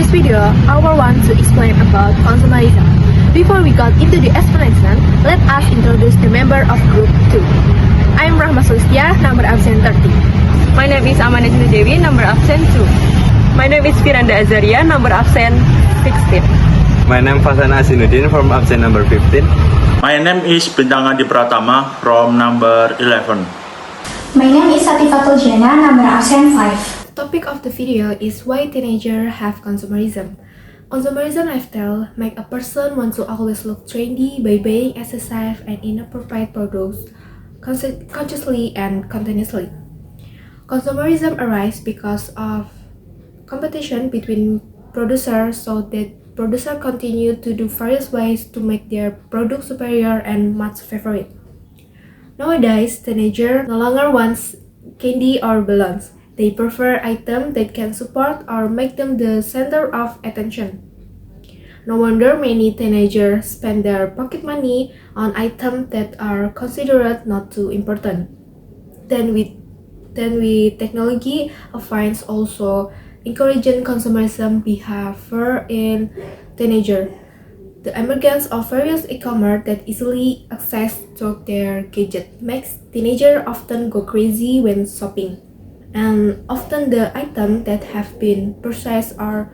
this video, I will want to explain about consumerism. Before we got into the explanation, let us introduce the member of Group 2. I'm Rahma Sulistia, number absent 30. My name is Amanah Dewi, number absent 2. My name is Firanda Azaria, number absent 16. My name is Fasan Asinuddin from absent number 15. My name is Bintang Adi Pratama from number 11. My name is Satifatul Jana, number absent 5. Topic of the video is why teenagers have consumerism. Consumerism lifestyle make a person want to always look trendy by buying excessive and inappropriate products consciously and continuously. Consumerism arises because of competition between producers, so that producers continue to do various ways to make their product superior and much favorite. Nowadays, teenagers no longer want candy or balloons. They prefer items that can support or make them the center of attention. No wonder many teenagers spend their pocket money on items that are considered not too important. Then with technology, advance also encouraging consumerism behavior in teenagers. The emergence of various e-commerce that easily access to their gadget makes teenagers often go crazy when shopping, and often the items that have been purchased are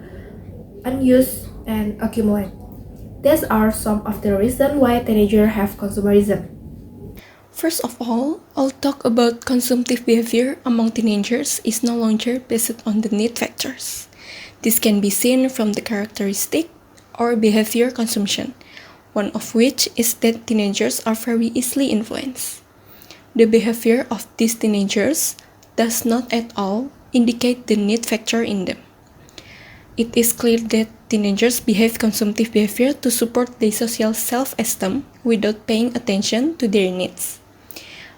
unused and accumulate. These are some of the reasons why teenagers have consumerism. First of all, I'll talk about consumptive behavior among teenagers is no longer based on the need factors. This can be seen from the characteristic or behavior consumption, one of which is that teenagers are very easily influenced. The behavior of these teenagers does not at all indicate the need factor in them. It is clear that teenagers behave consumptive behavior to support their social self-esteem without paying attention to their needs.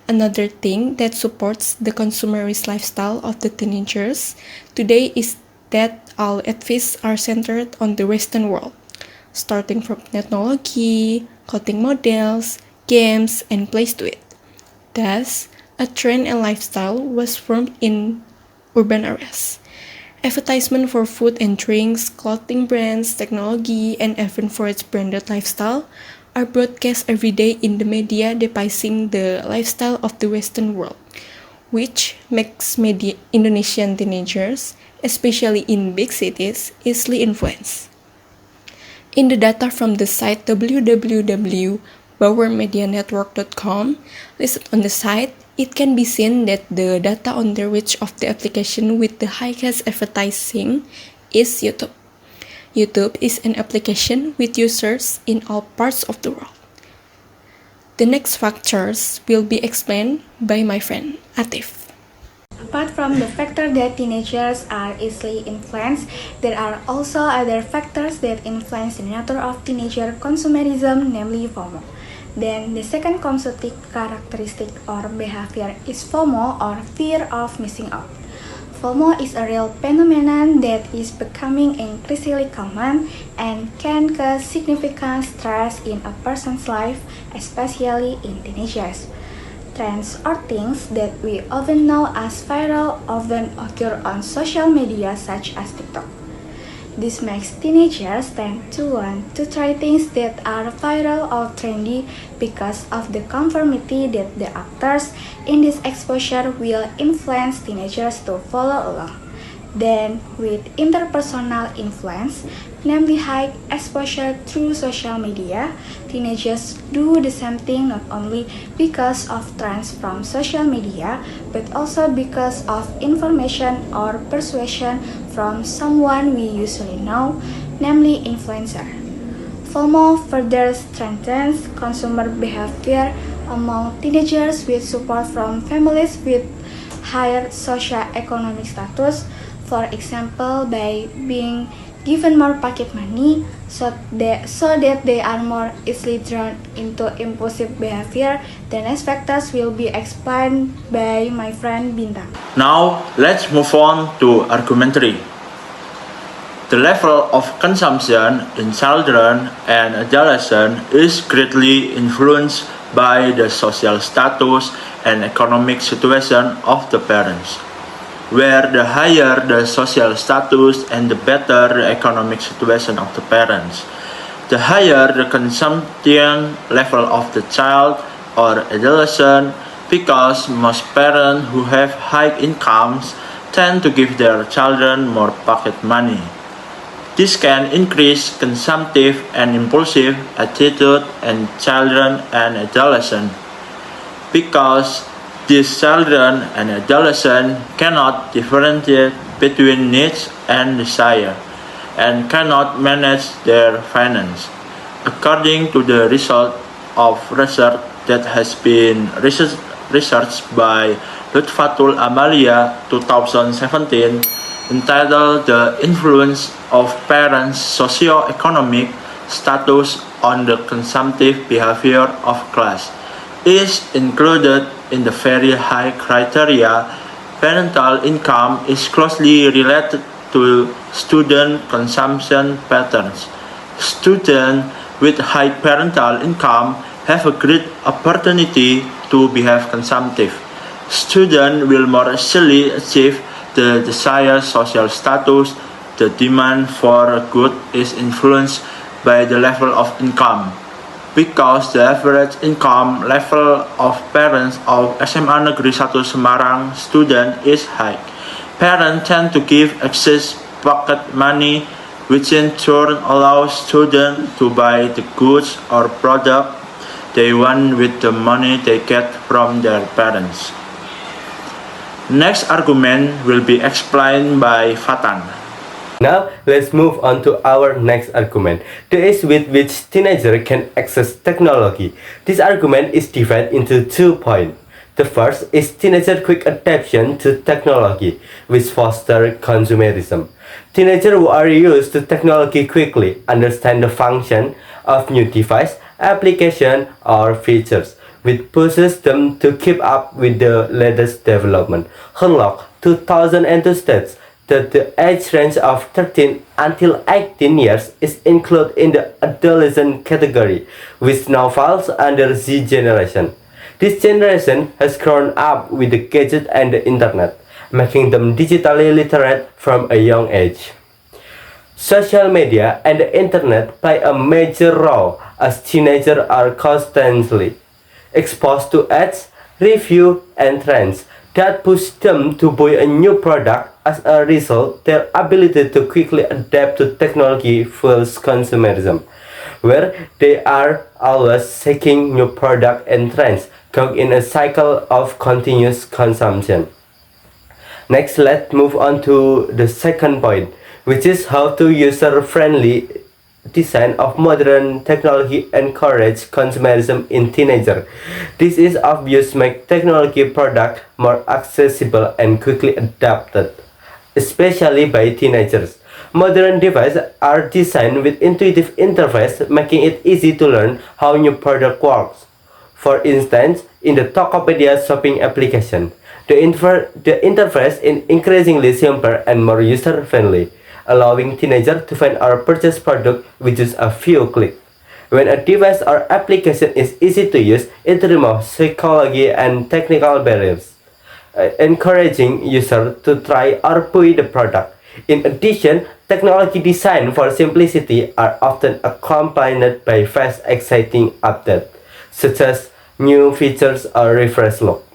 Another thing that supports the consumerist lifestyle of the teenagers today is that all advances are centered on the Western world, starting from technology, clothing models, games, and plays to it. Thus, a trend and lifestyle was formed in urban areas. Advertisement for food and drinks, clothing brands, technology, and even for its branded lifestyle are broadcast every day in the media depicting the lifestyle of the Western world, which makes Indonesian teenagers, especially in big cities, easily influenced. In the data from the site www.bowermedianetwork.com listed on the site, it can be seen that the data on the reach of the application with the highest advertising is YouTube. YouTube is an application with users in all parts of the world. The next factors will be explained by my friend Atif. Apart from the factor that teenagers are easily influenced, there are also other factors that influence the nature of teenager consumerism, namely FOMO. Then the second consumptive characteristic or behavior is FOMO, or fear of missing out. FOMO is a real phenomenon that is becoming increasingly common and can cause significant stress in a person's life, especially in teenagers. Trends or things that we often know as viral often occur on social media such as TikTok. This makes teenagers tend to want to try things that are viral or trendy because of the conformity that the actors in this exposure will influence teenagers to follow along. Then, with interpersonal influence, namely high exposure through social media, teenagers do the same thing not only because of trends from social media, but also because of information or persuasion from someone we usually know, namely influencer. FOMO further strengthens consumer behavior among teenagers with support from families with higher socioeconomic status, for example by being given more pocket money so that they are more easily drawn into impulsive behavior. The next factors will be explained by my friend Bintang. Now, let's move on to argumentary. The level of consumption in children and adolescents is greatly influenced by the social status and economic situation of the parents. where the higher the social status and the better the economic situation of the parents. The higher the consumption level of the child or adolescent, because most parents who have high incomes tend to give their children more pocket money. This can increase consumptive and impulsive attitude in children and adolescents, because these children and adolescents cannot differentiate between needs and desire and cannot manage their finance. According to the result of research that has been researched by Lutfatul Amalia 2017, entitled The Influence of Parents' Socio-Economic Status on the Consumptive Behavior of Class, is included in the very high criteria. Parental income is closely related to student consumption patterns. Students with high parental income have a great opportunity to behave consumptive. Students will more easily achieve the desired social status. The demand for goods is influenced by the level of income, because the average income level of parents of SMA Negeri 1 Semarang student is high. Parents tend to give excess pocket money, which in turn allows students to buy the goods or product they want with the money they get from their parents. Next argument will be explained by Fatan. Now, let's move on to our next argument, the ease with which teenagers can access technology. This argument is divided into 2 points. The first is teenager quick adaptation to technology, which fosters consumerism. Teenagers who are used to technology quickly understand the function of new device, application, or features, which pushes them to keep up with the latest development. Hunlock 2002 states that the age range of 13 until 18 years is included in the adolescent category, which now falls under Z generation. This generation has grown up with the gadget and the internet, making them digitally literate from a young age. Social media and the internet play a major role as teenagers are constantly exposed to ads, reviews, and trends that push them to buy a new product. As a result, their ability to quickly adapt to technology fuels consumerism, where they are always seeking new products and trends, caught in a cycle of continuous consumption. Next, let's move on to the second point, which is how to user-friendly design of modern technology encourage consumerism in teenagers. This is obvious make technology product more accessible and quickly adapted, especially by teenagers. Modern devices are designed with intuitive interface, making it easy to learn how new product works. For instance, in the Tokopedia shopping application, the interface is increasingly simple and more user-friendly, allowing teenagers to find or purchase product with just a few clicks. When a device or application is easy to use, it removes psychology and technical barriers, encouraging users to try or buy the product. In addition, technology designed for simplicity are often accompanied by fast, exciting updates, such as new features or refresh look.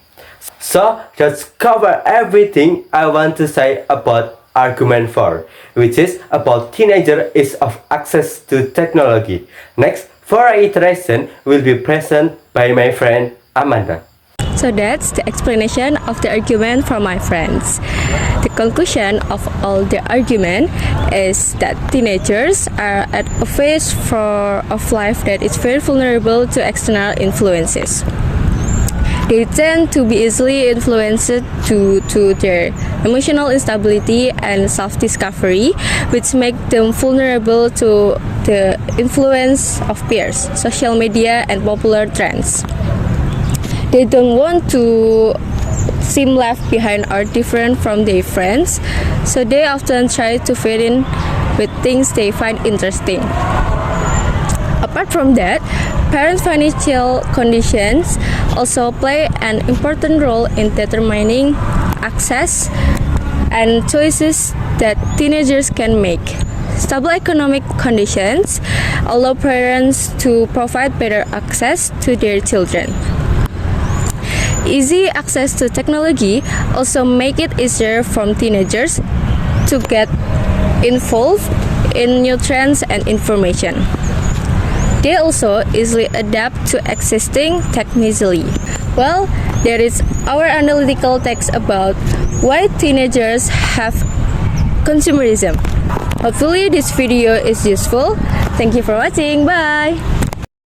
So, that's cover everything I want to say about argument 4, which is about teenager ease of access to technology. Next, 4 iteration will be present by my friend Amanda. So that's the explanation of the argument from my friends. The conclusion of all the argument is that teenagers are at a phase of life that is very vulnerable to external influences. They tend to be easily influenced due to their emotional instability and self-discovery, which make them vulnerable to the influence of peers, social media, and popular trends. They don't want to seem left behind or different from their friends, so they often try to fit in with things they find interesting. Apart from that, parents' financial conditions also play an important role in determining access and choices that teenagers can make. Stable economic conditions allow parents to provide better access to their children. Easy access to technology also make it easier for teenagers to get involved in new trends and information. They also easily adapt to existing technology. Well, there is our analytical text about why teenagers have consumerism. Hopefully this video is useful. Thank you for watching. Bye!